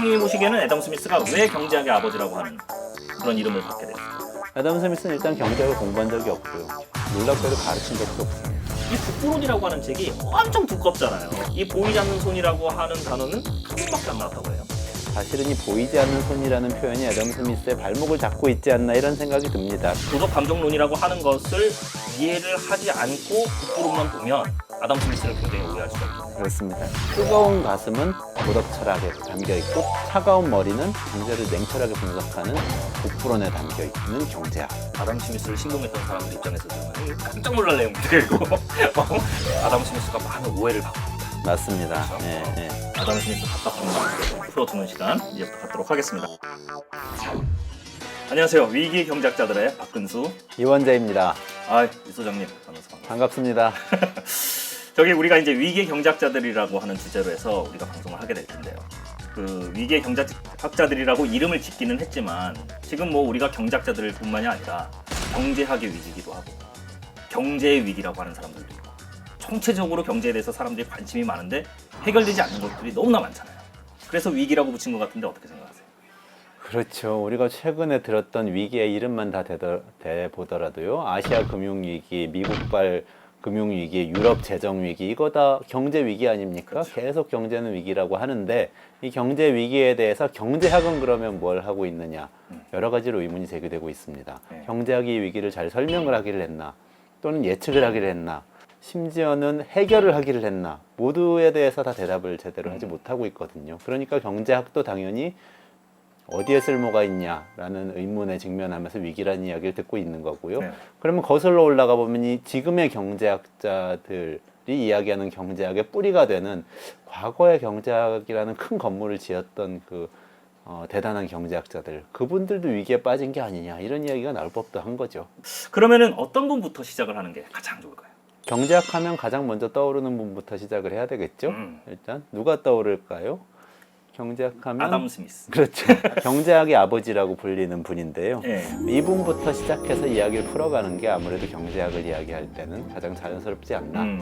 선생님이 보시기에는 애덤 스미스가 왜 경제학의 아버지라고 하는 그런 이름을 받게 됐어요? 애덤 스미스는 일단 경제학을 공부한 적이 없고요. 놀랍게도 가르친 적도 없습니다. 이 국부론이라고 하는 책이 엄청 두껍잖아요. 이 보이지 않는 손이라고 하는 단어는 한 번밖에 안 나왔다고 해요. 사실은 이 보이지 않는 손이라는 표현이 애덤 스미스의 발목을 잡고 있지 않나 이런 생각이 듭니다. 도덕 감정론이라고 하는 것을 이해를 하지 않고 국부론만 보면 아담 스미스를 굉장히 오해할 수가 있죠. 그렇습니다. 뜨거운 가슴은 도덕 철학에 담겨 있고 차가운 머리는 경제를 냉철하게 분석하는 국부론에 담겨 있는 경제학. 아담 스미스를 신봉했던 사람들 입장에서 보면 깜짝 놀랄 내용들이고 아담 스미스가 많은 오해를 받고 있다. 맞습니다. 그렇죠? 네, 네. 아담 스미스 답답한 마음 풀어두는 시간 이제부터 갖도록 하겠습니다. 안녕하세요. 위기 경제학자들의 박근수 이원재입니다. 이 소장님 반갑습니다. 반갑습니다. 저기 우리가 이제 위기 경제학자들이라고 하는 주제로 해서 우리가 방송을 하게 될 텐데요. 그 위기 경제학자들이라고 이름을 짓기는 했지만 지금 뭐 우리가 경제학자들뿐만이 아니라 경제학의 위기이기도 하고 경제의 위기라고 하는 사람들도 있고 총체적으로 경제에 대해서 사람들이 관심이 많은데 해결되지 않는 것들이 너무나 많잖아요. 그래서 위기라고 붙인 것 같은데 어떻게 생각하세요? 그렇죠. 우리가 최근에 들었던 위기의 이름만 다 대보더라도요. 아시아 금융위기, 미국발 금융위기, 유럽 재정위기 이거 다 경제위기 아닙니까? 그렇죠. 계속 경제는 위기라고 하는데 이 경제위기에 대해서 경제학은 그러면 뭘 하고 있느냐 여러 가지로 의문이 제기되고 있습니다. 네. 경제학이 이 위기를 잘 설명을 하기를 했나 또는 예측을 하기를 했나 심지어는 해결을 하기를 했나 모두에 대해서 다 대답을 제대로 하지 못하고 있거든요. 그러니까 경제학도 당연히 어디에 쓸모가 있냐라는 의문에 직면하면서 위기라는 이야기를 듣고 있는 거고요. 네. 그러면 거슬러 올라가 보면 이 지금의 경제학자들이 이야기하는 경제학의 뿌리가 되는 과거의 경제학이라는 큰 건물을 지었던 그 대단한 경제학자들 그분들도 위기에 빠진 게 아니냐 이런 이야기가 나올 법도 한 거죠. 그러면은 어떤 분부터 시작을 하는 게 가장 좋을까요? 경제학하면 가장 먼저 떠오르는 분부터 시작을 해야 되겠죠. 일단 누가 떠오를까요? 경제학하면 아담 스미스. 그렇죠. 경제학의 아버지라고 불리는 분인데요. 네. 이분부터 시작해서 이야기를 풀어가는 게 아무래도 경제학을 이야기할 때는 가장 자연스럽지 않나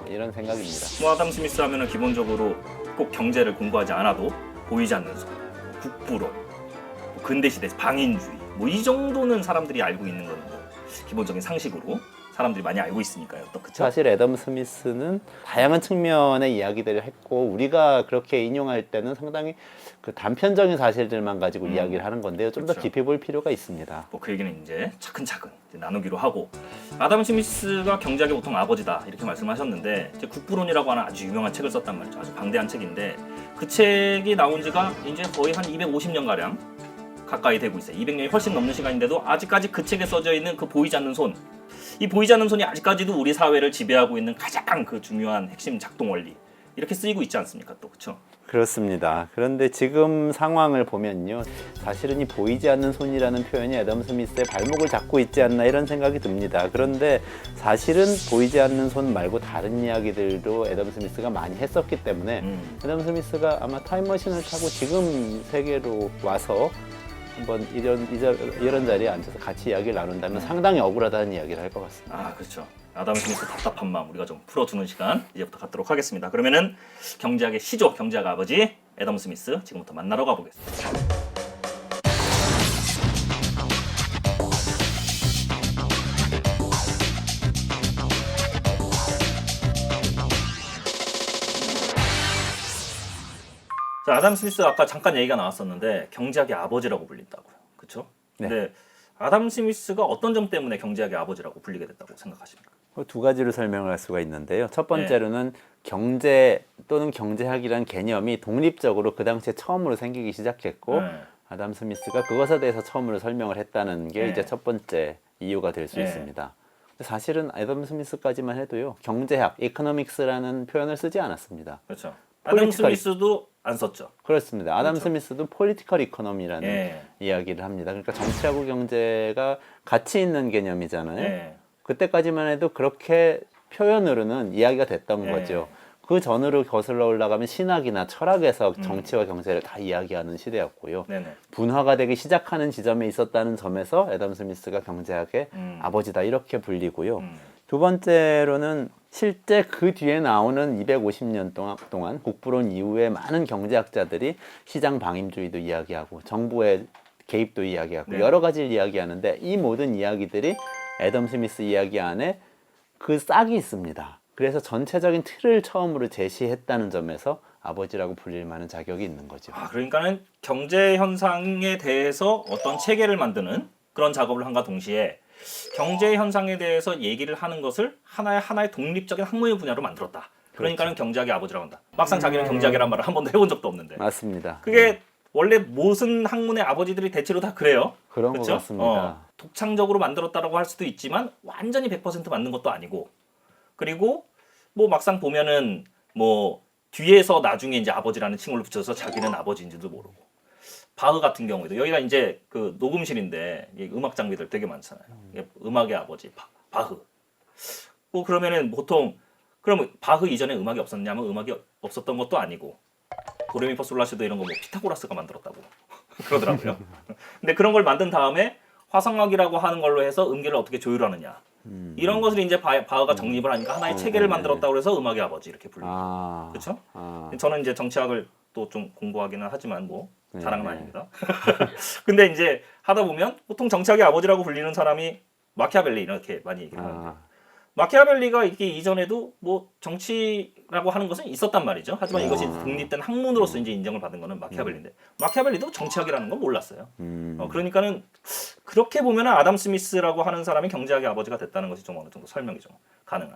이런 생각입니다. 뭐 아담 스미스 하면은 기본적으로 꼭 경제를 공부하지 않아도 보이지 않는 손, 국부론, 뭐 근대시대 방인주의 뭐 이 정도는 사람들이 알고 있는 거는 뭐 기본적인 상식으로 사람들이 많이 알고 있으니까요. 또 그쵸? 사실 애덤 스미스는 다양한 측면의 이야기들을 했고 우리가 그렇게 인용할 때는 상당히 그 단편적인 사실들만 가지고 이야기를 하는 건데요. 좀 더 그쵸. 깊이 볼 필요가 있습니다. 뭐 그 얘기는 이제 차근차근 이제 나누기로 하고 아담 스미스가 경제학의 보통 아버지다 이렇게 말씀하셨는데 이제 국부론이라고 하는 아주 유명한 책을 썼단 말이죠. 아주 방대한 책인데 그 책이 나온 지가 이제 거의 한 250년 가량 가까이 되고 있어요. 200년이 훨씬 넘는 시간인데도 아직까지 그 책에 써져 있는 그 보이지 않는 손, 이 보이지 않는 손이 아직까지도 우리 사회를 지배하고 있는 가장 그 중요한 핵심 작동 원리 이렇게 쓰이고 있지 않습니까? 또 그렇죠? 그렇습니다. 그런데 지금 상황을 보면요. 사실은 이 보이지 않는 손이라는 표현이 애덤 스미스의 발목을 잡고 있지 않나 이런 생각이 듭니다. 그런데 사실은 보이지 않는 손 말고 다른 이야기들도 애덤 스미스가 많이 했었기 때문에 애덤 스미스가 아마 타임머신을 타고 지금 세계로 와서 한번 이런 자리에 앉아서 같이 이야기를 나눈다면 상당히 억울하다는 이야기를 할 것 같습니다. 아, 그렇죠. 아담 스미스 답답한 마음 우리가 좀 풀어주는 시간 이제부터 갖도록 하겠습니다. 그러면은 경제학의 시조, 경제학 아버지 애덤 스미스 지금부터 만나러 가보겠습니다. 자, 아담 스미스 아까 잠깐 얘기가 나왔었는데 경제학의 아버지라고 불린다고요. 그렇죠? 네. 근데 아담 스미스가 어떤 점 때문에 경제학의 아버지라고 불리게 됐다고 생각하십니까? 두 가지로 설명을 할 수가 있는데요. 첫 번째로는 경제 또는 경제학이라는 개념이 독립적으로 그 당시에 처음으로 생기기 시작했고 아담 스미스가 그것에 대해서 처음으로 설명을 했다는 게 이제 첫 번째 이유가 될 수 있습니다. 사실은 아담 스미스까지만 해도요. 경제학, economics라는 표현을 쓰지 않았습니다. 그렇죠. 아담 스미스도 안 썼죠. 그렇습니다. 아담 그렇죠. 스미스도 폴리티컬 이코노미라는 이야기를 합니다. 그러니까 정치하고 경제가 같이 있는 개념이잖아요. 그때까지만 해도 그렇게 표현으로는 이야기가 됐던 거죠. 그 전으로 거슬러 올라가면 신학이나 철학에서 정치와 경제를 다 이야기하는 시대였고요. 분화가 되기 시작하는 지점에 있었다는 점에서 애덤 스미스가 경제학의 아버지다 이렇게 불리고요. 두 번째로는 실제 그 뒤에 나오는 250년 동안 국부론 이후에 많은 경제학자들이 시장 방임주의도 이야기하고 정부의 개입도 이야기하고 네. 여러 가지를 이야기하는데 이 모든 이야기들이 애덤 스미스 이야기 안에 그 싹이 있습니다. 그래서 전체적인 틀을 처음으로 제시했다는 점에서 아버지라고 불릴 만한 자격이 있는 거죠. 그러니까는 경제 현상에 대해서 어떤 체계를 만드는 그런 작업을 한과 동시에 경제 현상에 대해서 얘기를 하는 것을 하나의 독립적인 학문의 분야로 만들었다. 그러니까는 경제학의 아버지라고 한다. 막상 자기는 경제학이란 말을 한 번도 해본 적도 없는데. 맞습니다. 그게 원래 모든 학문의 아버지들이 대체로 다 그래요. 그런 그렇죠? 것 같습니다. 독창적으로 만들었다라고 할 수도 있지만 완전히 100% 맞는 것도 아니고, 그리고 뭐 막상 보면은 뭐 뒤에서 나중에 이제 아버지라는 칭호를 붙여서 자기는 아버지인지도 모르고. 바흐 같은 경우에도 여기가 이제 그 녹음실인데 음악 장비들 되게 많잖아요. 음악의 아버지 바흐. 뭐 그러면은 보통 그러면 바흐 이전에 음악이 없었냐면 음악이 없었던 것도 아니고 도레미파솔라시도 이런 거 뭐 피타고라스가 만들었다고 그러더라고요. 근데 그런 걸 만든 다음에 화성학이라고 하는 걸로 해서 음계를 어떻게 조율하느냐 이런 것을 이제 바흐가 정립을 하니까 하나의 체계를 만들었다고 해서 음악의 아버지 이렇게 불리고 그렇죠? 저는 이제 정치학을 또 좀 공부하기는 하지만 뭐 자랑은 아닙니다. 근데 이제 하다 보면 보통 정치학의 아버지라고 불리는 사람이 마키아벨리 이렇게 많이 얘기를 하는데 마키아벨리가 있기 이전에도 뭐 정치라고 하는 것은 있었단 말이죠. 하지만 이것이 독립된 학문으로서 이제 인정을 받은 거는 마키아벨리인데 마키아벨리도 정치학이라는 건 몰랐어요. 그러니까는 그렇게 보면은 아담 스미스라고 하는 사람이 경제학의 아버지가 됐다는 것이 좀 어느 정도 설명이 좀 가능한.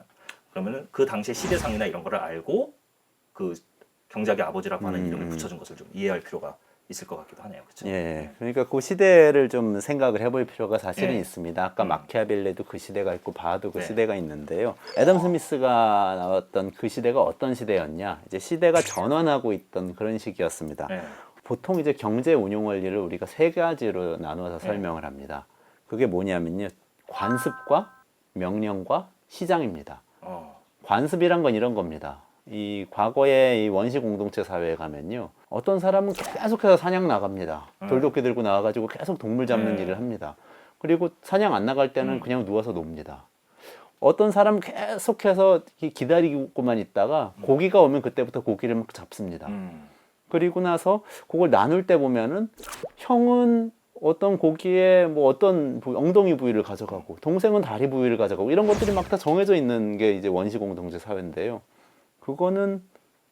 그러면은 그 당시의 시대상이나 이런 거를 알고 그 경제학의 아버지라고 하는 이름을 붙여준 것을 좀 이해할 필요가 있을 것 같기도 하네요. 그렇죠? 예, 그러니까 그 시대를 좀 생각을 해볼 필요가 사실은 예. 있습니다. 아까 마키아벨리도 그 시대가 있고 바하도 그 네. 시대가 있는데요. 애덤 스미스가 나왔던 그 시대가 어떤 시대였냐? 이제 시대가 전환하고 있던 그런 시기였습니다. 네. 보통 이제 경제 운용 원리를 우리가 세 가지로 나누어서 설명을 합니다. 그게 뭐냐면요, 관습과 명령과 시장입니다. 관습이란 건 이런 겁니다. 이 과거의 이 원시 공동체 사회에 가면요, 어떤 사람은 계속해서 사냥 나갑니다. 돌도끼 들고 나와가지고 계속 동물 잡는 일을 합니다. 그리고 사냥 안 나갈 때는 그냥 누워서 놉니다. 어떤 사람은 계속해서 기다리고만 있다가 고기가 오면 그때부터 고기를 막 잡습니다. 그리고 나서 그걸 나눌 때 보면은 형은 어떤 고기에 뭐 어떤 엉덩이 부위를 가져가고 동생은 다리 부위를 가져가고 이런 것들이 막 다 정해져 있는 게 이제 원시 공동체 사회인데요. 그거는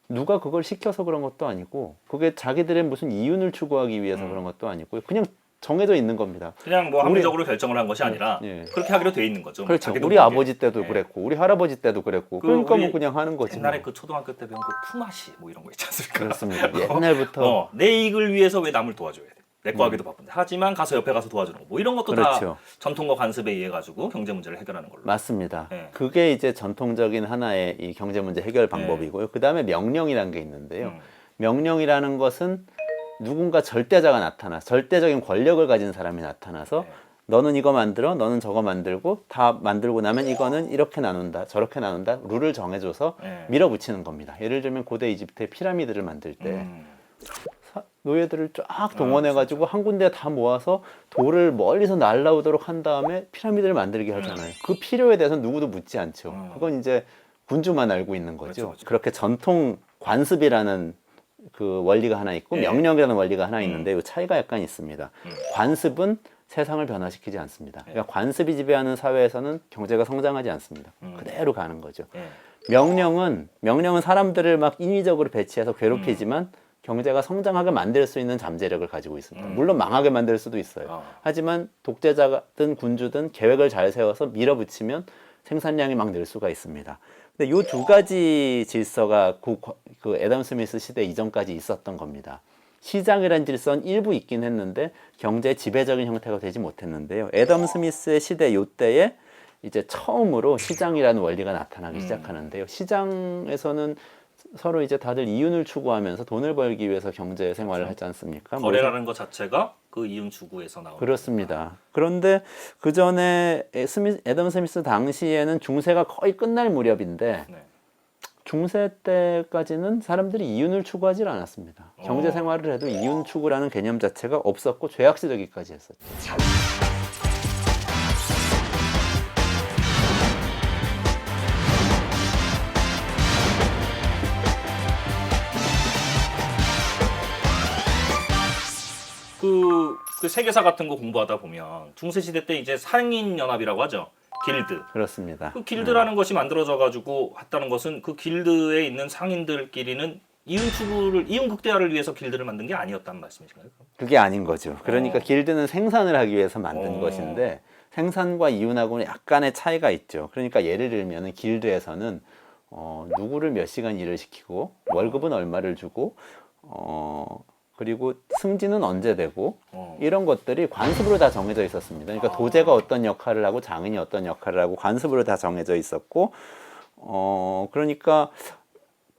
누가 그걸 시켜서 그런 것도 아니고 그게 자기들의 무슨 이윤을 추구하기 위해서 그런 것도 아니고 그냥 정해져 있는 겁니다. 그냥 뭐 합리적으로 결정을 한 것이 아니라 그렇게 하기로 돼 있는 거죠. 그렇죠. 자기도 우리 모르게. 아버지 때도 그랬고 우리 할아버지 때도 그랬고 그러니까 우리 뭐 그냥 하는 거지. 옛날에 뭐. 그 초등학교 때 배운 그 품앗이 뭐 이런 거 있지 않습니까? 그렇습니다. 옛날부터 내 이익을 위해서 왜 남을 도와줘야 돼? 내 거 하기도 바쁜데. 하지만 가서 옆에 가서 도와주는 거. 뭐 이런 것도 그렇죠. 다 전통과 관습에 의해 가지고 경제 문제를 해결하는 걸로. 맞습니다. 네. 그게 이제 전통적인 하나의 이 경제 문제 해결 방법이고요. 그 다음에 명령이라는 게 있는데요. 명령이라는 것은 누군가 절대자가 나타나, 절대적인 권력을 가진 사람이 나타나서 너는 이거 만들어, 너는 저거 만들고 다 만들고 나면 이거는 이렇게 나눈다, 저렇게 나눈다, 룰을 정해줘서 밀어붙이는 겁니다. 예를 들면 고대 이집트의 피라미드를 만들 때 노예들을 쫙 동원해가지고 한 군데 다 모아서 돌을 멀리서 날라오도록 한 다음에 피라미드를 만들게 하잖아요. 그 필요에 대해서는 누구도 묻지 않죠. 그건 이제 군주만 알고 있는 거죠. 그렇죠. 그렇게 전통 관습이라는 그 원리가 하나 있고 명령이라는 원리가 하나 있는데 이 차이가 약간 있습니다. 관습은 세상을 변화시키지 않습니다. 그러니까 관습이 지배하는 사회에서는 경제가 성장하지 않습니다. 그대로 가는 거죠. 명령은 사람들을 막 인위적으로 배치해서 괴롭히지만 경제가 성장하게 만들 수 있는 잠재력을 가지고 있습니다. 물론 망하게 만들 수도 있어요. 하지만 독재자든 군주든 계획을 잘 세워서 밀어붙이면 생산량이 막 늘 수가 있습니다. 근데 이 두 가지 질서가 그 애덤 스미스 시대 이전까지 있었던 겁니다. 시장이라는 질서는 일부 있긴 했는데 경제의 지배적인 형태가 되지 못했는데요. 애덤 스미스의 시대 요때에 이제 처음으로 시장이라는 원리가 나타나기 시작하는데요. 시장에서는 서로 이제 다들 이윤을 추구하면서 돈을 벌기 위해서 경제 생활을 하지 않습니까? 거래라는 것 자체가 그 이윤 추구에서 나오는. 그렇습니다. 그런데 그 전에 애덤 스미스 당시에는 중세가 거의 끝날 무렵인데 중세 때까지는 사람들이 이윤을 추구하지 않았습니다. 경제 생활을 해도 이윤 추구라는 개념 자체가 없었고 죄악시되기까지 했었죠. 그 세계사 같은 거 공부하다 보면 중세 시대 때 이제 상인 연합이라고 하죠. 길드. 그렇습니다. 그 길드라는 것이 만들어져 가지고 했다는 것은 그 길드에 있는 상인들끼리는 이윤 극대화를 위해서 길드를 만든 게 아니었다는 말씀이신가요? 그게 아닌 거죠. 그러니까 길드는 생산을 하기 위해서 만든 어. 것인데 생산과 이윤하고는 약간의 차이가 있죠. 그러니까 예를 들면 길드에서는 누구를 몇 시간 일을 시키고 월급은 얼마를 주고 그리고 승진은 언제 되고 이런 것들이 관습으로 다 정해져 있었습니다. 그러니까 도제가 어떤 역할을 하고 장인이 어떤 역할을 하고 관습으로 다 정해져 있었고 그러니까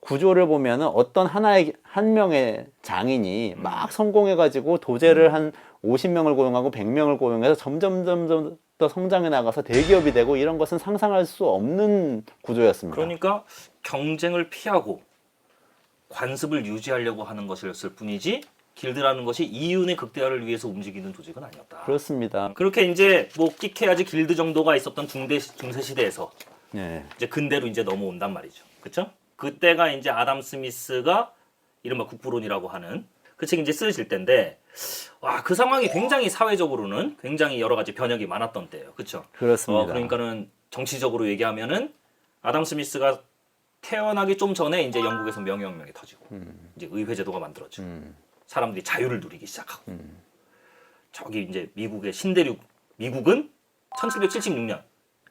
구조를 보면은 어떤 한 명의 장인이 막 성공해가지고 도제를 한 50명을 고용하고 100명을 고용해서 점점 더 성장해 나가서 대기업이 되고 이런 것은 상상할 수 없는 구조였습니다. 그러니까 경쟁을 피하고 관습을 유지하려고 하는 것이었을 뿐이지 길드라는 것이 이윤의 극대화를 위해서 움직이는 조직은 아니었다. 그렇습니다. 그렇게 이제 뭐 끽해야지 길드 정도가 있었던 중세 시대에서 네. 이제 근대로 이제 넘어온단 말이죠. 그렇죠? 그때가 이제 아담 스미스가 이른바 국부론이라고 하는 그 책 이제 쓰실 때인데 와, 그 상황이 굉장히 사회적으로는 굉장히 여러 가지 변혁이 많았던 때예요. 그렇죠? 그렇습니다. 그러니까는 정치적으로 얘기하면은 아담 스미스가 태어나기 좀 전에 이제 영국에서 명예혁명이 터지고 이제 의회 제도가 만들어지고 사람들이 자유를 누리기 시작하고 저기 이제 미국의 신대륙 미국은 1776년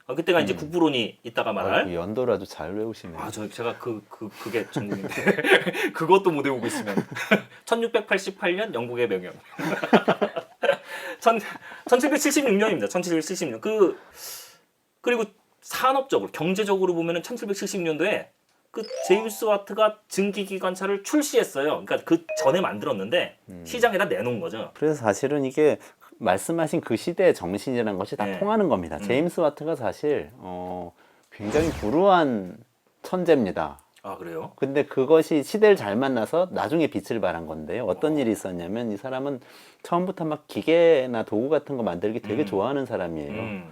그때가 이제 국부론이 있다가 말할 연도를 아주 잘 외우시네요. 제가 그게 전공인데 그것도 못 외우고 있으면 1688년 영국의 명예혁명 1776년입니다. 1776년 그리고 산업적으로 경제적으로 보면은 1776년도에 그 제임스 와트가 증기기관차를 출시했어요. 그러니까 그 전에 만들었는데 시장에다 내놓은 거죠. 그래서 사실은 이게 말씀하신 그 시대의 정신이라는 것이 다 네. 통하는 겁니다. 제임스 와트가 사실 굉장히 불우한 천재입니다. 아, 그래요? 근데 그것이 시대를 잘 만나서 나중에 빛을 발한 건데요. 어떤 일이 있었냐면 이 사람은 처음부터 막 기계나 도구 같은 거 만들기 되게 좋아하는 사람이에요.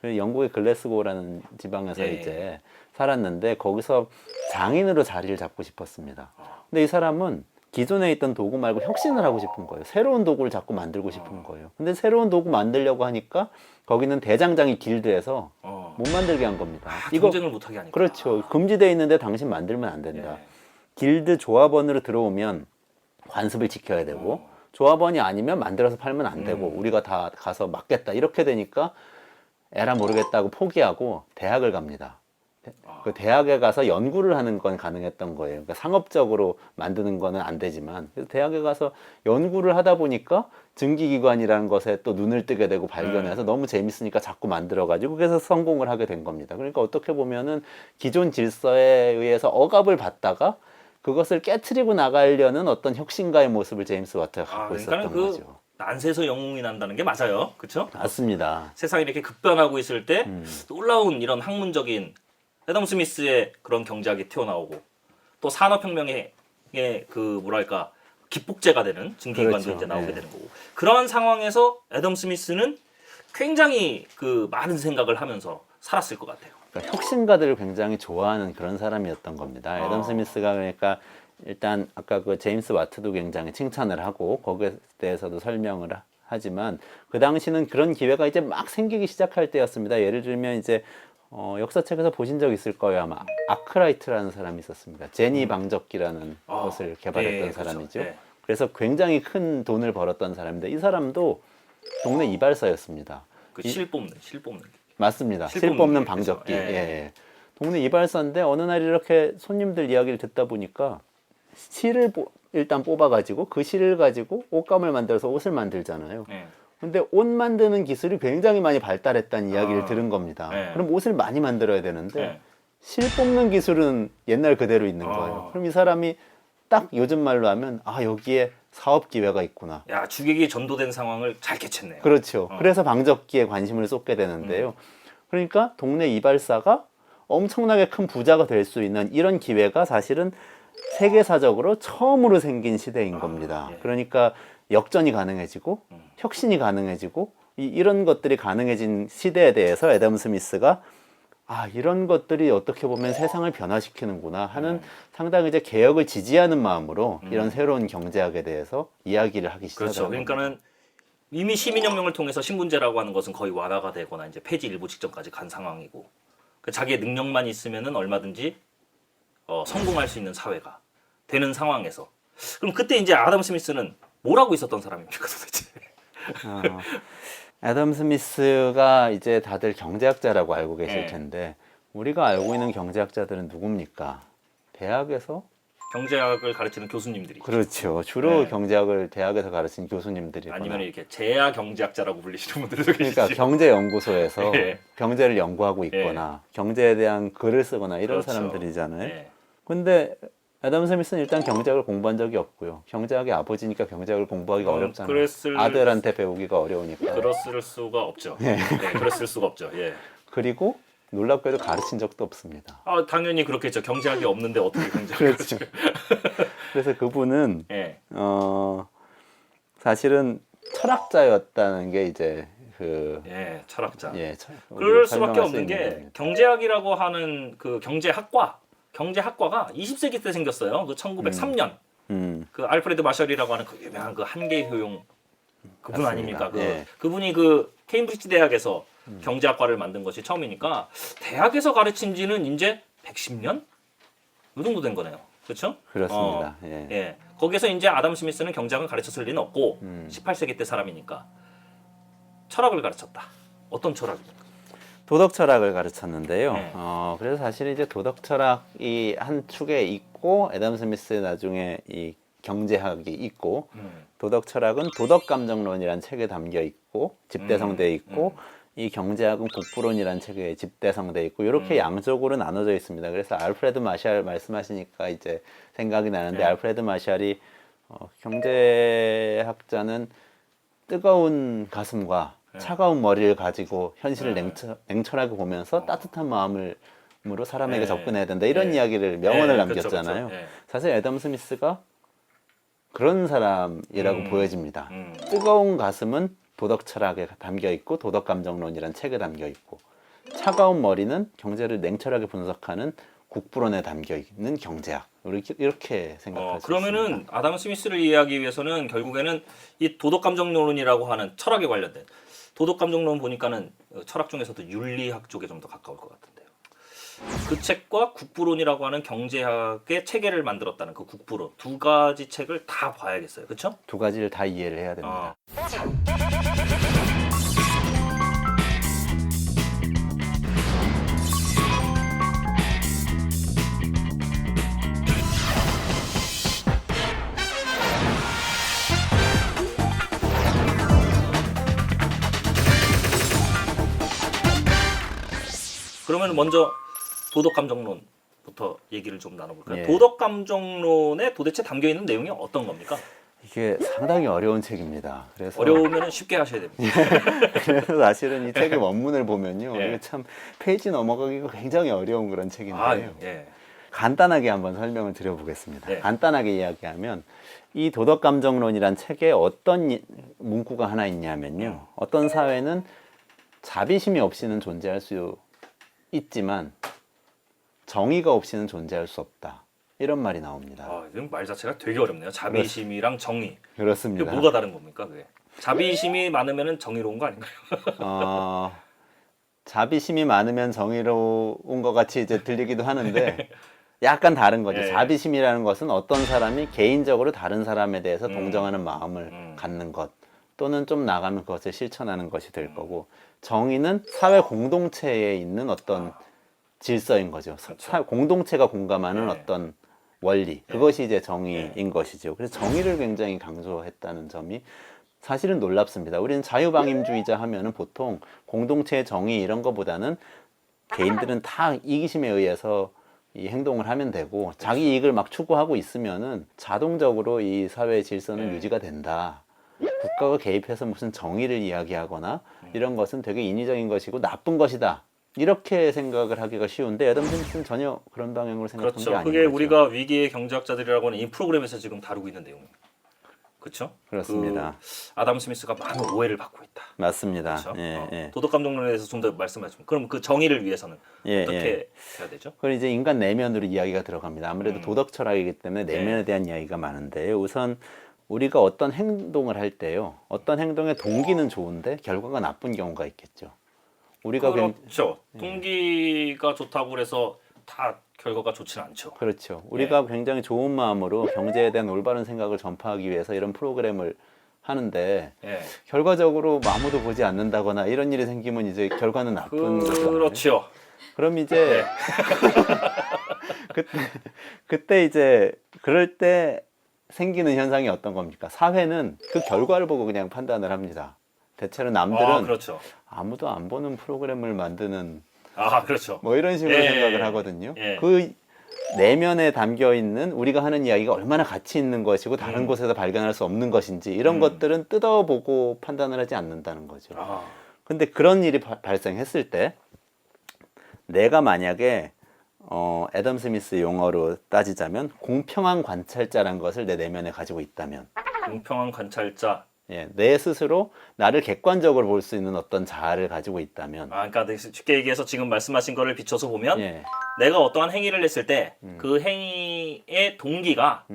그 영국의 글래스고라는 지방에서 예. 이제 살았는데 거기서 장인으로 자리를 잡고 싶었습니다. 근데 이 사람은 기존에 있던 도구 말고 혁신을 하고 싶은 거예요. 새로운 도구를 자꾸 만들고 싶은 거예요. 근데 새로운 도구 만들려고 하니까 거기는 대장장이 길드에서 못 만들게 한 겁니다. 경쟁을 못하게 하니까. 그렇죠. 금지되어 있는데 당신 만들면 안 된다. 예. 길드 조합원으로 들어오면 관습을 지켜야 되고 조합원이 아니면 만들어서 팔면 안 되고 우리가 다 가서 맡겠다 이렇게 되니까 에라 모르겠다고 포기하고 대학을 갑니다. 그 대학에 가서 연구를 하는 건 가능했던 거예요. 그러니까 상업적으로 만드는 거는 안 되지만 그래서 대학에 가서 연구를 하다 보니까 증기기관이라는 것에 또 눈을 뜨게 되고 발견해서 너무 재밌으니까 자꾸 만들어가지고 그래서 성공을 하게 된 겁니다. 그러니까 어떻게 보면은 기존 질서에 의해서 억압을 받다가 그것을 깨트리고 나가려는 어떤 혁신가의 모습을 제임스 와트가 갖고 있었던 거죠. 난세에서 영웅이 난다는 게 맞아요. 그렇죠? 맞습니다. 세상이 이렇게 급변하고 있을 때 놀라운 이런 학문적인 애덤 스미스의 그런 경제학이 튀어나오고 또 산업혁명의 그 뭐랄까 기폭제가 되는 증기기관도 그렇죠. 이제 나오게 네. 되는 거고 그러한 상황에서 애덤 스미스는 굉장히 그 많은 생각을 하면서 살았을 것 같아요. 그러니까 혁신가들을 굉장히 좋아하는 그런 사람이었던 겁니다. 애덤 스미스가 그러니까 일단 아까 그 제임스 와트도 굉장히 칭찬을 하고 거기에 대해서도 설명을 하지만 그 당시는 그런 기회가 이제 막 생기기 시작할 때였습니다. 예를 들면 이제 역사책에서 보신 적 있을 거예요. 아마 아크라이트라는 사람이 있었습니다. 제니 방적기라는 것을 개발했던 사람이죠. 그렇죠. 네. 그래서 굉장히 큰 돈을 벌었던 사람인데 이 사람도 동네 이발사였습니다. 실 뽑는 맞습니다. 실 실 뽑는 뽑는 게, 방적기. 그렇죠. 예. 예. 동네 이발사인데 어느 날 이렇게 손님들 이야기를 듣다 보니까 실을 일단 뽑아가지고 그 실을 가지고 옷감을 만들어서 옷을 만들잖아요. 네. 근데 옷 만드는 기술이 굉장히 많이 발달했다는 이야기를 들은 겁니다. 네. 그럼 옷을 많이 만들어야 되는데 네. 실 뽑는 기술은 옛날 그대로 있는 거예요. 그럼 이 사람이 딱 요즘 말로 하면 여기에 사업 기회가 있구나. 야, 주객이 전도된 상황을 잘 캐쳤네요. 그렇죠. 그래서 방적기에 관심을 쏟게 되는데요. 그러니까 동네 이발사가 엄청나게 큰 부자가 될 수 있는 이런 기회가 사실은 세계사적으로 처음으로 생긴 시대인 겁니다. 예. 그러니까 역전이 가능해지고 혁신이 가능해지고 이런 것들이 가능해진 시대에 대해서 애덤 스미스가 이런 것들이 어떻게 보면 세상을 변화시키는구나 하는 상당히 이제 개혁을 지지하는 마음으로 이런 새로운 경제학에 대해서 이야기를 하기 그렇죠. 시작하는 그러니까는 이미 시민혁명을 통해서 신분제라고 하는 것은 거의 완화가 되거나 이제 폐지 일부 직전까지 간 상황이고 그 자기의 능력만 있으면은 얼마든지 성공할 수 있는 사회가 되는 상황에서 그럼 그때 이제 아담 스미스는 뭘 하고 있었던 사람입니까 도대체? 어, 애덤 스미스가 이제 다들 경제학자라고 알고 계실 네. 텐데 우리가 알고 있는 경제학자들은 누굽니까? 대학에서? 경제학을 가르치는 교수님들이 그렇죠. 주로 네. 경제학을 대학에서 가르치는 교수님들이거나 아니면 이렇게 재야 경제학자라고 불리시는 분들도 그러니까 계시죠. 경제연구소에서 예. 경제를 연구하고 있거나 경제에 대한 글을 쓰거나 이런 그렇죠. 사람들이잖아요. 예. 근데 애덤 스미스는 일단 경제학을 공부한 적이 없고요. 경제학의 아버지니까 경제학을 공부하기가 어렵잖아요. 아들한테 배우기가 어려우니까. 그랬을 수가 없죠. 네. 그랬을 수가 없죠. 예. 그리고 놀랍게도 가르친 적도 없습니다. 당연히 그렇겠죠. 경제학이 없는데 어떻게 경제학을 그렇죠. 그래서 그분은 예. 사실은 철학자였다는 게 이제 예, 철학자. 예, 그럴 우리가 수밖에 설명할 수 없는 있는 게 겁니다. 경제학이라고 하는 그 경제학과가 20세기 때 생겼어요. 그 1903년. 그 알프레드 마셜이라고 하는 그 유명한 그 한계 효용 그분 맞습니다. 아닙니까? 예. 그분이 그 케임브리지 대학에서 경제학과를 만든 것이 처음이니까 대학에서 가르친 지는 이제 110년? 이 정도 된 거네요. 그렇죠? 그렇습니다. 예. 예. 거기서 이제 아담 스미스는 경제학을 가르쳤을 리는 없고 18세기 때 사람이니까 철학을 가르쳤다. 어떤 철학입니까? 도덕 철학을 가르쳤는데요. 네. 그래서 사실 이제 도덕 철학이 한 축에 있고 애덤 스미스 나중에 이 경제학이 있고 도덕 철학은 도덕 감정론이라는 책에 담겨 있고 집대성돼 있고 이 경제학은 국부론이라는 책에 집대성돼 있고 이렇게 양쪽으로 나눠져 있습니다. 그래서 알프레드 마샬 말씀하시니까 이제 생각이 나는데 네. 알프레드 마샬이 경제학자는 뜨거운 가슴과 차가운 머리를 가지고 현실을 냉철하게 보면서 따뜻한 마음으로 사람에게 네. 접근해야 된다 이런 네. 이야기를 명언을 네, 남겼잖아요. 그쵸, 그쵸. 네. 사실 애덤 스미스가 그런 사람이라고 보여집니다. 음. 뜨거운 가슴은 도덕 철학에 담겨 있고 도덕 감정론이라는 책에 담겨 있고 차가운 머리는 경제를 냉철하게 분석하는 국부론에 담겨 있는 경제학 이렇게 생각할 수 그러면은 있습니다. 아담 스미스를 이해하기 위해서는 결국에는 이 도덕 감정론이라고 하는 철학에 관련된 도덕 감정론 보니까는 철학 중에서도 윤리학 쪽에 좀 더 가까울 것 같은데요. 그 책과 국부론이라고 하는 경제학의 체계를 만들었다는 그 국부론 두 가지 책을 다 봐야겠어요. 그렇죠? 두 가지를 다 이해를 해야 됩니다. 그러면 먼저 도덕 감정론부터 얘기를 좀 나눠볼까요? 예. 도덕 감정론에 도대체 담겨 있는 내용이 어떤 겁니까? 이게 상당히 어려운 책입니다. 그래서 어려우면 쉽게 하셔야 됩니다. 그래서 사실은 이 책의 원문을 보면요, 예. 이게 참 페이지 넘어가기가 굉장히 어려운 그런 책인데요. 예. 간단하게 한번 설명을 드려보겠습니다. 네. 간단하게 이야기하면 이 도덕감정론이란 책에 어떤 문구가 하나 있냐면요. 어떤 사회는 자비심이 없이는 존재할 수 있지만 정의가 없이는 존재할 수 없다. 이런 말이 나옵니다. 이건 말 자체가 되게 어렵네요. 자비심이랑 정의. 이게 그렇습니다. 뭐가 다른 겁니까? 그게? 자비심이 많으면 정의로운 거 아닌가요? 자비심이 많으면 정의로운 것 같이 이제 들리기도 하는데 약간 다른 거죠. 예. 자비심이라는 것은 어떤 사람이 개인적으로 다른 사람에 대해서 동정하는 마음을 갖는 것 또는 좀 나가면 그것을 실천하는 것이 될 거고 정의는 사회 공동체에 있는 어떤 질서인 거죠. 사회 공동체가 공감하는 예. 어떤 원리 그것이 이제 정의인 것이죠. 그래서 정의를 굉장히 강조했다는 점이 사실은 놀랍습니다. 우리는 자유방임주의자 하면은 보통 공동체의 정의 이런 거보다는 개인들은 다 이기심에 의해서 이 행동을 하면 되고 자기 이익을 막 추구하고 있으면은 자동적으로 이 사회의 질서는 유지가 된다. 국가가 개입해서 무슨 정의를 이야기하거나 이런 것은 되게 인위적인 것이고 나쁜 것이다. 이렇게 생각을 하기가 쉬운데 애덤 스미스는 전혀 그런 방향으로 생각한 게 그렇죠. 아닌 그게 거죠. 우리가 위기의 경제학자들이라고 하는 이 프로그램에서 지금 다루고 있는 내용입니다. 그렇죠? 그렇습니다. 아담 스미스가 많은 오해를 받고 있다. 맞습니다. 그렇죠? 예. 도덕 감정론에 대해서 좀 더 말씀해 주면 그럼 그 정의를 위해서는 예, 어떻게 해야 되죠? 그건 이제 인간 내면으로 이야기가 들어갑니다. 아무래도 도덕 철학이기 때문에 내면에 대한 이야기가 많은데 우선 우리가 어떤 행동을 할 때요. 어떤 행동의 동기는 좋은데 결과가 나쁜 경우가 있겠죠. 우리가 그렇죠. 동기가 좋다고 그래서 다 결과가 좋지는 않죠. 그렇죠. 우리가 굉장히 좋은 마음으로 경제에 대한 올바른 생각을 전파하기 위해서 이런 프로그램을 하는데 예. 결과적으로 뭐 아무도 보지 않는다거나 이런 일이 생기면 이제 결과는 나쁜 거죠. 그렇죠. 그럼 이제 그때 이제 그럴 때 생기는 현상이 어떤 겁니까? 사회는 그 결과를 보고 그냥 판단을 합니다. 대체로 남들은 그렇죠. 아무도 안 보는 프로그램을 만드는 그렇죠. 뭐 이런 식으로 생각을 하거든요. 예. 그 내면에 담겨 있는 우리가 하는 이야기가 얼마나 가치 있는 것이고 다른 곳에서 발견할 수 없는 것인지 이런 것들은 뜯어보고 판단을 하지 않는다는 거죠. 근데 그런 일이 발생했을 때 내가 만약에 애덤 스미스 용어로 따지자면 공평한 관찰자란 것을 내 내면에 가지고 있다면 공평한 관찰자. 예, 내 스스로 나를 객관적으로 볼 수 있는 어떤 자아를 가지고 있다면 그러니까 쉽게 얘기해서 지금 말씀하신 거를 비춰서 보면 예, 내가 어떠한 행위를 했을 때 그 행위의 동기가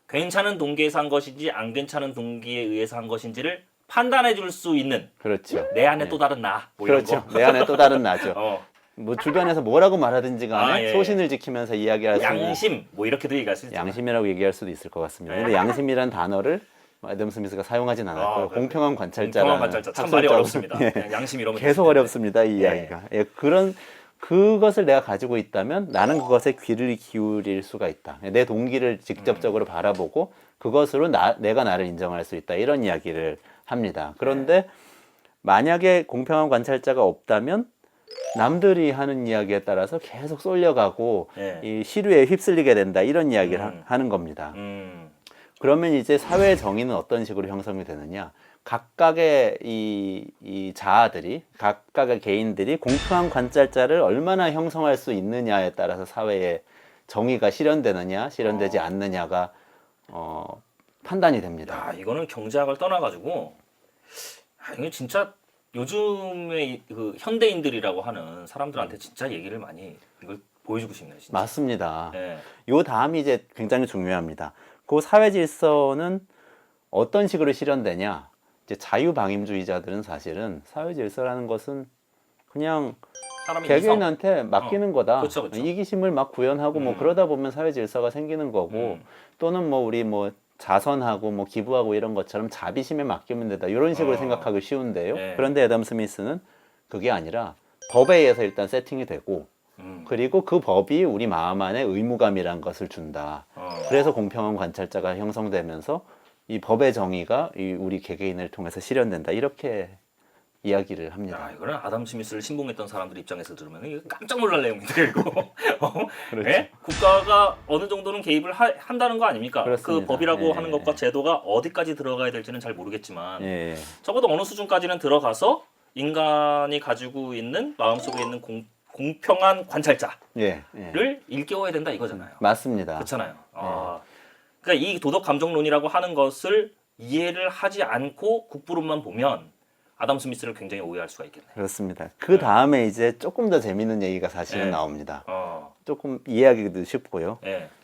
괜찮은 동기에서 한 것인지 안 괜찮은 동기에 의해서 한 것인지를 판단해 줄 수 있는 그렇죠. 내 안에 또 다른 나. 뭐 이런 그렇죠. 거. 내 안에 또 다른 나죠. 어. 뭐 주변에서 뭐라고 말하든지 간에 예. 소신을 지키면서 이야기할 수 있는 양심 뭐 이렇게도 얘기할 수 있죠. 양심이라고 얘기할 수도 있을 것 같습니다. 예. 근데 양심이란 단어를 애덤 스미스가 사용하진 않았고요. 그래. 공평한 관찰자라는 공평한 관찰자 참 말이 학술적으로- 어렵습니다. 예. 그냥 양심 이러면 계속 되는데. 어렵습니다. 이 이야기가. 예, 그것을 내가 가지고 있다면 나는 그것에 귀를 기울일 수가 있다. 내 동기를 직접적으로 바라보고 그것으로 내가 나를 인정할 수 있다. 이런 이야기를 합니다. 그런데 만약에 공평한 관찰자가 없다면 남들이 하는 이야기에 따라서 계속 쏠려가고 이 시류에 휩쓸리게 된다. 이런 이야기를 하는 겁니다. 그러면 이제 사회의 정의는 어떤 식으로 형성이 되느냐? 각각의 이 자아들이, 각각의 개인들이 공평한 관찰자를 얼마나 형성할 수 있느냐에 따라서 사회의 정의가 실현되느냐, 실현되지 않느냐가 판단이 됩니다. 이거는 경제학을 떠나가지고 이거 진짜 요즘의 그 현대인들이라고 하는 사람들한테 진짜 얘기를 많이 이걸 보여주고 싶네요. 진짜. 맞습니다. 예. 요 다음이 이제 굉장히 중요합니다. 그 사회 질서는 어떤 식으로 실현되냐? 이제 자유방임주의자들은 사실은 사회 질서라는 것은 그냥 사람이 개개인한테 맡기는 거다. 그렇죠. 이기심을 막 구현하고 뭐 그러다 보면 사회 질서가 생기는 거고 또는 뭐 우리 뭐 자선하고 뭐 기부하고 이런 것처럼 자비심에 맡기면 된다. 이런 식으로 생각하기 쉬운데요. 네. 그런데 애덤 스미스는 그게 아니라 법에 의해서 일단 세팅이 되고 그리고 그 법이 우리 마음 안에 의무감이란 것을 준다. 그래서 공평한 관찰자가 형성되면서 이 법의 정의가 우리 개개인을 통해서 실현된다. 이렇게 이야기를 합니다. 이거는 아담 스미스를 신봉했던 사람들 입장에서 들으면 이거 깜짝 놀랄 내용인데 이거. 그렇죠. 예? 국가가 어느 정도는 개입을 한다는 거 아닙니까? 그렇습니다. 그 법이라고 예. 하는 것과 제도가 어디까지 들어가야 될지는 잘 모르겠지만 예. 적어도 어느 수준까지는 들어가서 인간이 가지고 있는 마음속에 있는 공평한 관찰자를 예. 일깨워야 된다 이거잖아요. 맞습니다. 그렇잖아요. 그러니까 이 도덕 감정론이라고 하는 것을 이해를 하지 않고 국부론만 보면 아담 스미스를 굉장히 오해할 수가 있겠네요. 그렇습니다. 그 다음에 이제 조금 더 재밌는 얘기가 사실은 나옵니다. 조금 이해하기도 쉽고요.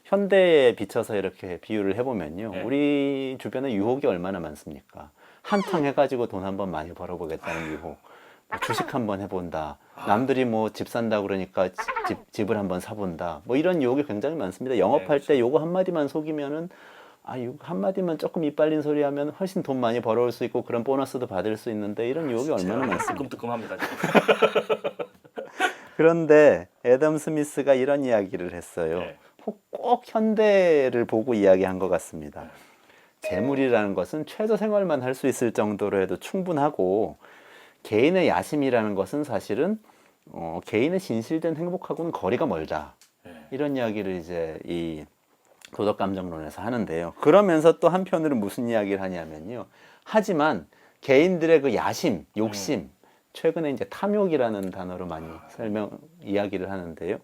현대에 비춰서 이렇게 비유를 해보면요. 우리 주변에 유혹이 얼마나 많습니까? 한탕 해가지고 돈 한번 많이 벌어보겠다는 유혹. 뭐 주식 한번 해본다. 남들이 뭐 집 산다 그러니까 집을 한번 사본다. 뭐 이런 유혹이 굉장히 많습니다. 영업할 때 요거 한마디만 속이면은 이거 한마디만 조금 이빨린 소리 하면 훨씬 돈 많이 벌어올 수 있고 그런 보너스도 받을 수 있는데 이런 유혹이 얼마나 많습니까? 뜨끔뜨끔합니다. 그런데 애덤 스미스가 이런 이야기를 했어요. 꼭 현대를 보고 이야기한 것 같습니다. 재물이라는 것은 최저 생활만 할 수 있을 정도로 해도 충분하고 개인의 야심이라는 것은 사실은 개인의 진실된 행복하고는 거리가 멀다. 이런 이야기를 이제 이 도덕감정론에서 하는데요. 그러면서 또 한편으로 무슨 이야기를 하냐면요. 하지만 개인들의 그 야심, 욕심, 최근에 이제 탐욕이라는 단어로 많이 이야기를 하는데요.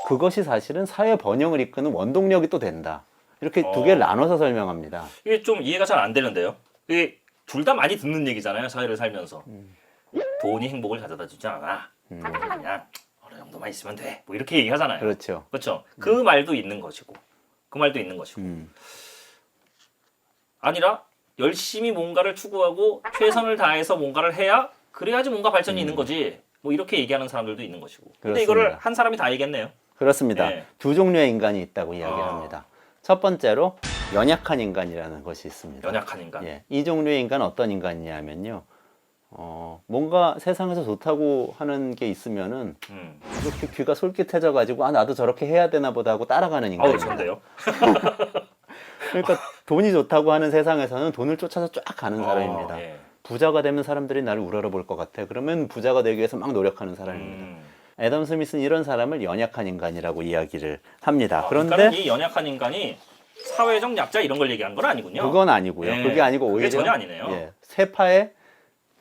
그것이 사실은 사회 번영을 이끄는 원동력이 또 된다. 이렇게 두 개를 나눠서 설명합니다. 이게 좀 이해가 잘 안 되는데요. 이게 둘 다 많이 듣는 얘기잖아요. 사회를 살면서. 돈이 행복을 가져다 주지 않아. 그냥 어느 정도만 있으면 돼. 뭐 이렇게 얘기하잖아요. 그렇죠. 그렇죠. 그 말도 있는 것이고. 그 말도 있는 것이고. 아니라 열심히 뭔가를 추구하고 최선을 다해서 뭔가를 해야 그래야지 뭔가 발전이 있는 거지. 뭐 이렇게 얘기하는 사람들도 있는 것이고. 근데 그렇습니다. 이거를 한 사람이 다 얘기했네요. 그렇습니다. 네. 두 종류의 인간이 있다고 이야기합니다. 첫 번째로 연약한 인간이라는 것이 있습니다. 연약한 인간. 예, 이 종류의 인간은 어떤 인간이냐면요. 뭔가 세상에서 좋다고 하는 게 있으면은 이렇게 귀가 솔깃해져 가지고 아 나도 저렇게 해야 되나 보다 하고 따라가는 아우 인간입니다. 좋은데요. 그러니까 돈이 좋다고 하는 세상에서는 돈을 쫓아서 쫙 가는 사람입니다. 예. 부자가 되면 사람들이 나를 우러러볼 것 같아. 그러면 부자가 되기 위해서 막 노력하는 사람입니다. 애덤 스미스는 이런 사람을 연약한 인간이라고 이야기를 합니다. 그런데 그런데 이 연약한 인간이 사회적 약자 이런 걸 얘기한 건 아니군요. 그건 아니고요. 예, 그게 아니고 그게 오히려 전혀 아니네요. 예, 세파에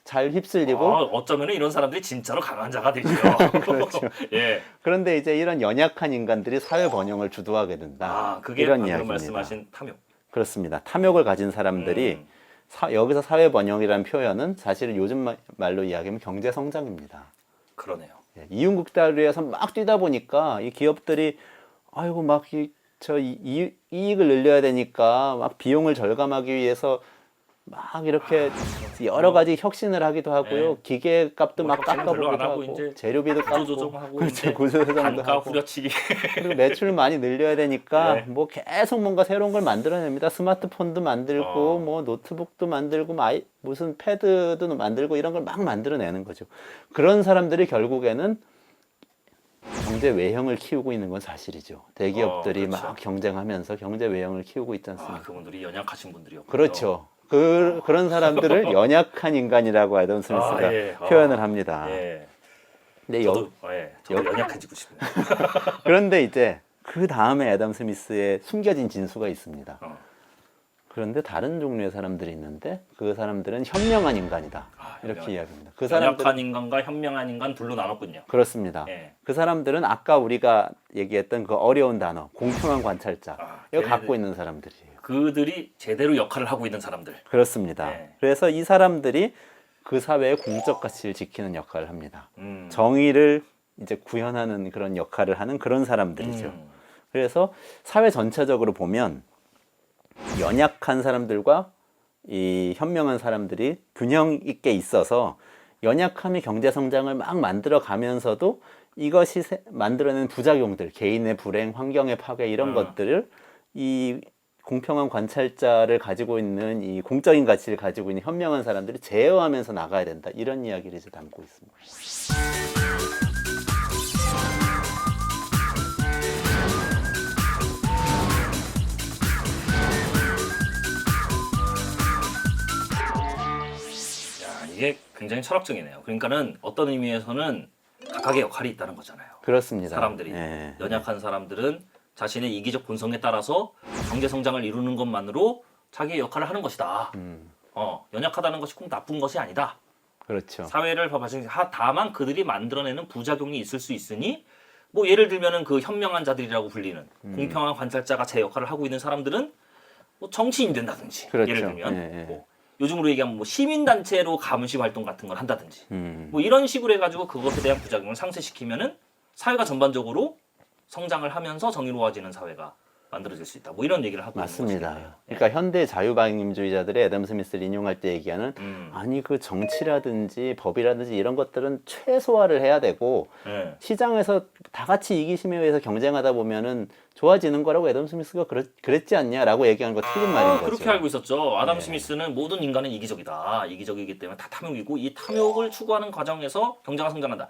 잘 휩쓸리고 어쩌면 이런 사람들이 진짜로 강한 자가 되죠. 그렇죠. 예. 그런데 이제 이런 연약한 인간들이 사회 번영을 주도하게 된다. 그게 이런 방금 이야기입니다. 말씀하신 탐욕. 그렇습니다. 탐욕을 가진 사람들이 여기서 사회 번영이라는 표현은 사실은 요즘 말로 이야기하면 경제 성장입니다. 그러네요. 예, 이윤국다리에서 막 뛰다 보니까 이 기업들이 아이고 막 이익을 늘려야 되니까 막 비용을 절감하기 위해서 막 이렇게 여러 가지 혁신을 하기도 하고요. 네. 기계 값도 뭐 막 혁신은 별로 안 깎아보기도 하고 하고 이제 재료비도 깎고 구조조정하고 그렇죠. 이제 구조조정도 단가 하고 후려치기. 그리고 매출을 많이 늘려야 되니까 네. 뭐 계속 뭔가 새로운 걸 만들어냅니다. 스마트폰도 만들고 뭐 노트북도 만들고 무슨 패드도 만들고 이런 걸 막 만들어내는 거죠. 그런 사람들이 결국에는 경제 외형을 키우고 있는 건 사실이죠. 대기업들이 그렇죠. 막 경쟁하면서 경제 외형을 키우고 있지 않습니까? 그분들이 연약하신 분들이었군요. 그렇죠. 그런 사람들을 연약한 인간이라고 애덤 스미스가 예. 표현을 합니다. 예. 근데 저도 연약해지고 싶네요. 그런데 이제 그 다음에 애덤 스미스의 숨겨진 진수가 있습니다. 그런데 다른 종류의 사람들이 있는데 그 사람들은 현명한 인간이다. 이렇게 이야기합니다. 그 연약한 인간과 현명한 인간 둘로 나눴군요. 그렇습니다. 예. 그 사람들은 아까 우리가 얘기했던 그 어려운 단어 공평한 관찰자 이거 갖고 있는 사람들이에요. 그들이 제대로 역할을 하고 있는 사람들. 그렇습니다. 네. 그래서 이 사람들이 그 사회의 공적 가치를 지키는 역할을 합니다. 음. 정의를 이제 구현하는 그런 역할을 하는 그런 사람들이죠. 그래서 사회 전체적으로 보면 연약한 사람들과 이 현명한 사람들이 균형 있게 있어서 연약함이 경제 성장을 막 만들어 가면서도 이것이 만들어낸 부작용들, 개인의 불행, 환경의 파괴 이런 것들을 이 공평한 관찰자를 가지고 있는 이 공적인 가치를 가지고 있는 현명한 사람들이 제어하면서 나가야 된다. 이런 이야기를 이제 담고 있습니다. 이게 굉장히 철학적이네요. 그러니까는 어떤 의미에서는 각각의 역할이 있다는 거잖아요. 그렇습니다. 사람들이 예. 연약한 사람들은 자신의 이기적 본성에 따라서 경제 성장을 이루는 것만으로 자기의 역할을 하는 것이다. 연약하다는 것이 꼭 나쁜 것이 아니다. 그렇죠. 사회를 봐봐서 다만 그들이 만들어내는 부작용이 있을 수 있으니 뭐 예를 들면은 그 현명한 자들이라고 불리는 공평한 관찰자가 제 역할을 하고 있는 사람들은 뭐 정치인이 된다든지 그렇죠. 예를 들면 예, 예. 뭐 요즘으로 얘기하면 뭐 시민단체로 감시 활동 같은 걸 한다든지 뭐 이런 식으로 해가지고 그것에 대한 부작용을 상쇄시키면은 사회가 전반적으로 성장을 하면서 정의로워지는 사회가 만들어질 수 있다. 뭐 이런 얘기를 하고 맞습니다. 있는 것이네요. 그러니까 현대 자유방임주의자들의 애덤 스미스를 인용할 때 얘기하는 아니 그 정치라든지 법이라든지 이런 것들은 최소화를 해야 되고 예. 시장에서 다 같이 이기심에 의해서 경쟁하다 보면은 좋아지는 거라고 애덤 스미스가 그랬지 않냐라고 얘기하는 거 틀린 말인 거죠. 그렇게 알고 있었죠. 아담 스미스는 모든 인간은 이기적이다. 이기적이기 때문에 다 탐욕이고 이 탐욕을 추구하는 과정에서 경제가 성장한다.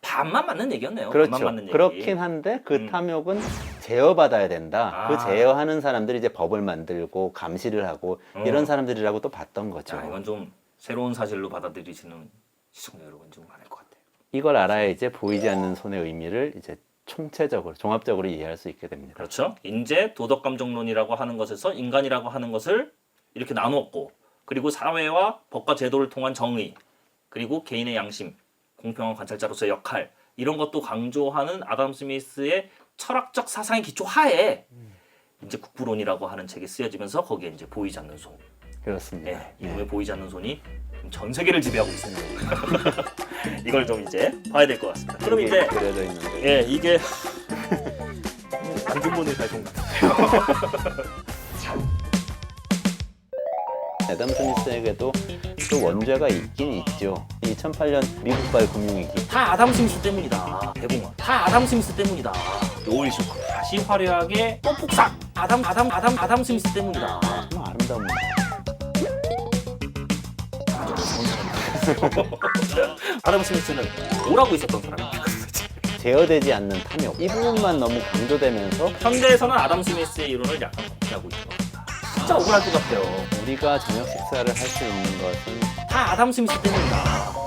반만 맞는 얘기였네요. 반만 그렇죠. 맞는 얘기. 그렇긴 한데 그 탐욕은 제어받아야 된다. 그 제어하는 사람들이 이제 법을 만들고 감시를 하고 이런 사람들이라고 또 봤던 거죠. 이건 좀 새로운 사실로 받아들이시는 시청자 여러분 좀 많을 것 같아요. 이걸 알아야 이제 보이지 않는 손의 의미를 이제 총체적으로 종합적으로 이해할 수 있게 됩니다. 그렇죠. 인재 도덕감정론이라고 하는 것에서 인간이라고 하는 것을 이렇게 나누었고 그리고 사회와 법과 제도를 통한 정의 그리고 개인의 양심 공평한 관찰자로서의 역할 이런 것도 강조하는 아담 스미스의 철학적 사상의 기초 하에 이제 국부론이라고 하는 책이 쓰여지면서 거기에 이제 보이지 않는 손, 그렇습니다. 예, 이놈의 보이지 않는 손이 전 세계를 지배하고 있습니다. 이걸 좀 이제 봐야 될 것 같습니다. 그럼 여기 이제 그려져 있는데. 예, 이게 안중근의 발송 같아요. 애덤 스미스에게도 또 원죄가 있긴 있죠. 2008년 미국발 금융위기. 다 아담 스미스 때문이다. 대공원. 다 아담 스미스 때문이다. 노을 쇼크. 다시 화려하게 또 폭삭. 아담 스미스 때문이다. 정말 아름다운 아담 스미스는 뭘 하고 있었던 사람입니까? 제어되지 않는 탐욕. 이 부분만 너무 강조되면서 현대에서는 아담 스미스의 이론을 약간 공개하고 있는 겁니다. 진짜 억울할 것 같아요. 우리가 저녁 식사를 할 수 있는 것은 다 아담 스미스 때문이다.